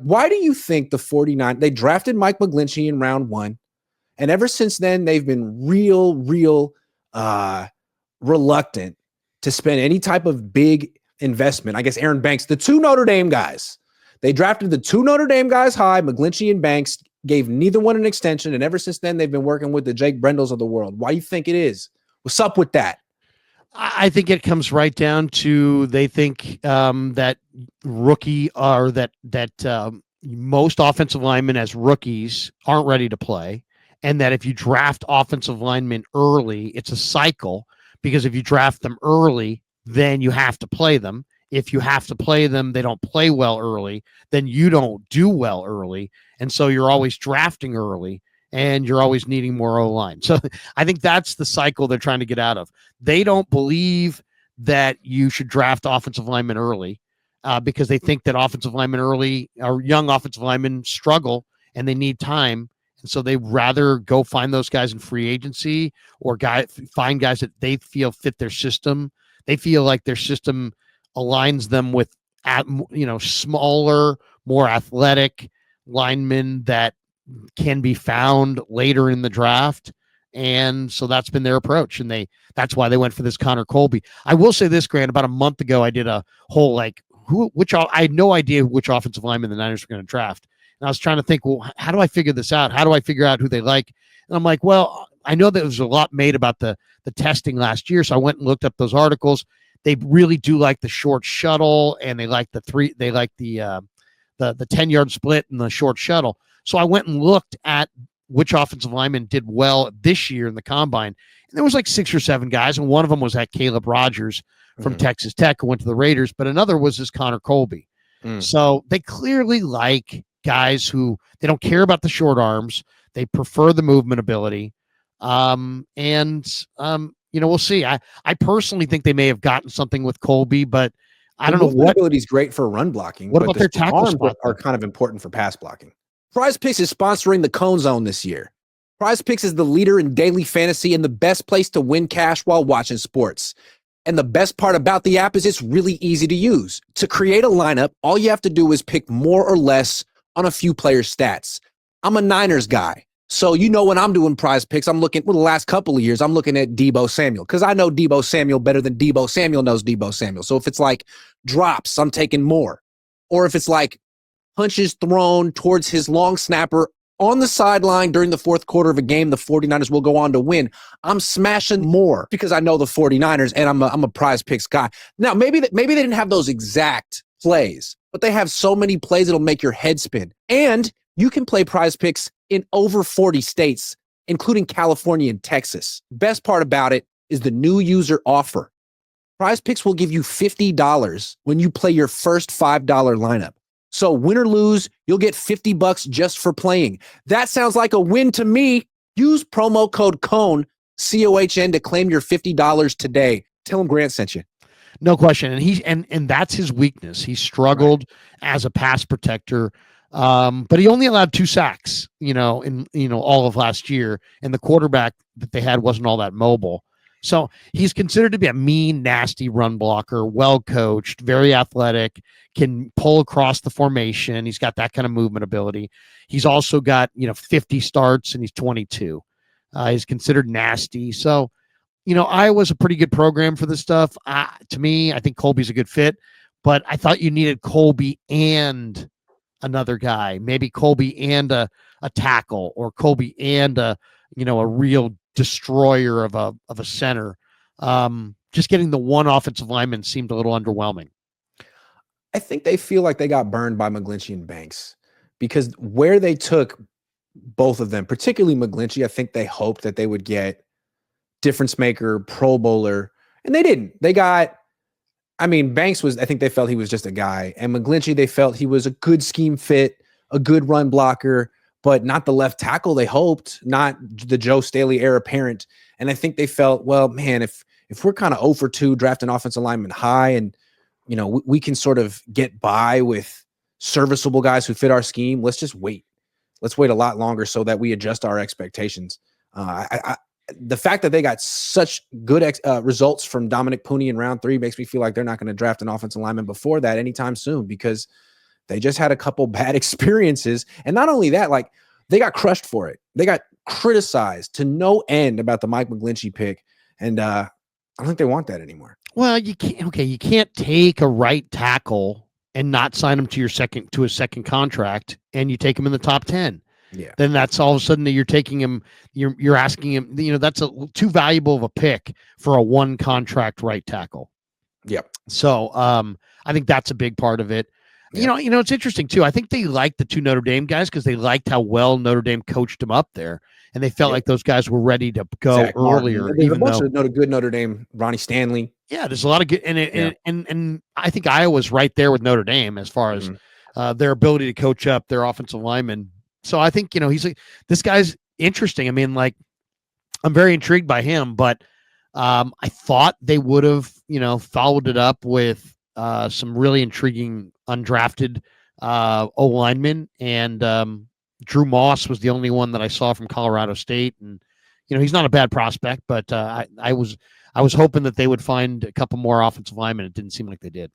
Why do you think the 49, they drafted Mike McGlinchey in round 1, and ever since then, they've been real reluctant to spend any type of big investment? I guess Aaron Banks, the 2 Notre Dame guys, they drafted the 2 Notre Dame guys high, McGlinchey and Banks, gave neither one an extension, and ever since then, they've been working with the Jake Brendels of the world. Why do you think it is? What's up with that? I think it comes right down to they think that rookie or that most offensive linemen as rookies aren't ready to play, and that if you draft offensive linemen early, it's a cycle, because if you draft them early, then you have to play them. If you have to play them, they don't play well early, then you don't do well early, and so you're always drafting early, and you're always needing more O-line. So I think that's the cycle they're trying to get out of. They don't believe that you should draft offensive linemen early because they think that offensive linemen early or young offensive linemen struggle and they need time. And so they rather go find those guys in free agency or find guys that they feel fit their system. They feel like their system aligns them with, smaller, more athletic linemen that can be found later in the draft. And so that's been their approach. And that's why they went for this Connor Colby. I will say this, Grant, about a month ago, I did a whole, I had no idea which offensive lineman the Niners were going to draft. And I was trying to think, well, how do I figure this out? How do I figure out who they like? And I'm like, well, I know that there was a lot made about the testing last year. So I went and looked up those articles. They really do like the short shuttle, and they like the 10-yard split and the short shuttle. So I went and looked at which offensive lineman did well this year in the combine. And there was like 6 or 7 guys, and one of them was that Caleb Rogers from Texas Tech who went to the Raiders, but another was this Connor Colby. So they clearly like guys who they don't care about the short arms. They prefer the movement ability. We'll see. I personally think they may have gotten something with Colby, but I don't know what ability is great for run blocking. What about their tackle arms spot are kind of important for pass blocking. PrizePicks is sponsoring the Cohn Zone this year. PrizePicks is the leader in daily fantasy and the best place to win cash while watching sports. And the best part about the app is it's really easy to use. To create a lineup, all you have to do is pick more or less on a few players' stats. I'm a Niners guy. So, when I'm doing PrizePicks, I'm looking, the last couple of years, I'm looking at Deebo Samuel because I know Deebo Samuel better than Deebo Samuel knows Deebo Samuel. So if it's like drops, I'm taking more. Or if it's like punches thrown towards his long snapper on the sideline during the fourth quarter of a game, the 49ers will go on to win, I'm smashing more because I know the 49ers and I'm a PrizePicks guy. Now, maybe they didn't have those exact plays, but they have so many plays that'll make your head spin. And you can play PrizePicks in over 40 states, including California and Texas. Best part about it is the new user offer. PrizePicks will give you $50 when you play your first $5 lineup. So win or lose, you'll get $50 just for playing. That sounds like a win to me. Use promo code COHN, COHN, to claim your $50 today. Tell him Grant sent you. No question. And that's his weakness. He struggled as a pass protector. But he only allowed 2 sacks, in all of last year. And the quarterback that they had wasn't all that mobile. So he's considered to be a mean, nasty run blocker, well coached, very athletic, can pull across the formation. He's got that kind of movement ability. He's also got, 50 starts and he's 22. He's considered nasty. So, Iowa's a pretty good program for this stuff. To me, I think Colby's a good fit, but I thought you needed Colby and another guy, maybe Colby and a tackle, or Colby and a real destroyer of a center. Just getting the one offensive lineman seemed a little underwhelming. I think they feel like they got burned by McGlinchey and Banks because where they took both of them, particularly McGlinchey, I think they hoped that they would get difference maker, Pro Bowler, and they didn't. They got, Banks I think they felt he was just a guy, and McGlinchey, they felt he was a good scheme fit, a good run blocker, but not the left tackle they hoped, not the Joe Staley heir apparent. And I think they felt, well, man, if we're kind of 0 for 2 drafting offensive lineman high, and we can sort of get by with serviceable guys who fit our scheme, let's just wait. Let's wait a lot longer so that we adjust our expectations. The fact that they got such good results from Dominic Pooney in round 3 makes me feel like they're not going to draft an offensive lineman before that anytime soon, because They just had a couple bad experiences. And not only that, like they got crushed for it. They got criticized to no end about the Mike McGlinchey pick. And I don't think they want that anymore. Well, you can't. Okay, you can't take a right tackle and not sign him to a second contract, and you take him in the top 10. Yeah. Then that's all of a sudden that you're taking him. You're asking him. That's too valuable of a pick for a one contract right tackle. Yep. So I think that's a big part of it. Yep. It's interesting too. I think they liked the two Notre Dame guys because they liked how well Notre Dame coached them up there. And they felt like those guys were ready to go Zach earlier. Martin. There's a bunch of good Notre Dame. Ronnie Stanley. Yeah, there's a lot of good, and I think Iowa's right there with Notre Dame as far as their ability to coach up their offensive linemen. So I think this guy's interesting. I mean, like I'm very intrigued by him, but I thought they would have followed it up with some really intriguing undrafted O-Linemen, and Drew Moss was the only one that I saw from Colorado State, and he's not a bad prospect, but I was hoping that they would find a couple more offensive linemen. It didn't seem like they did.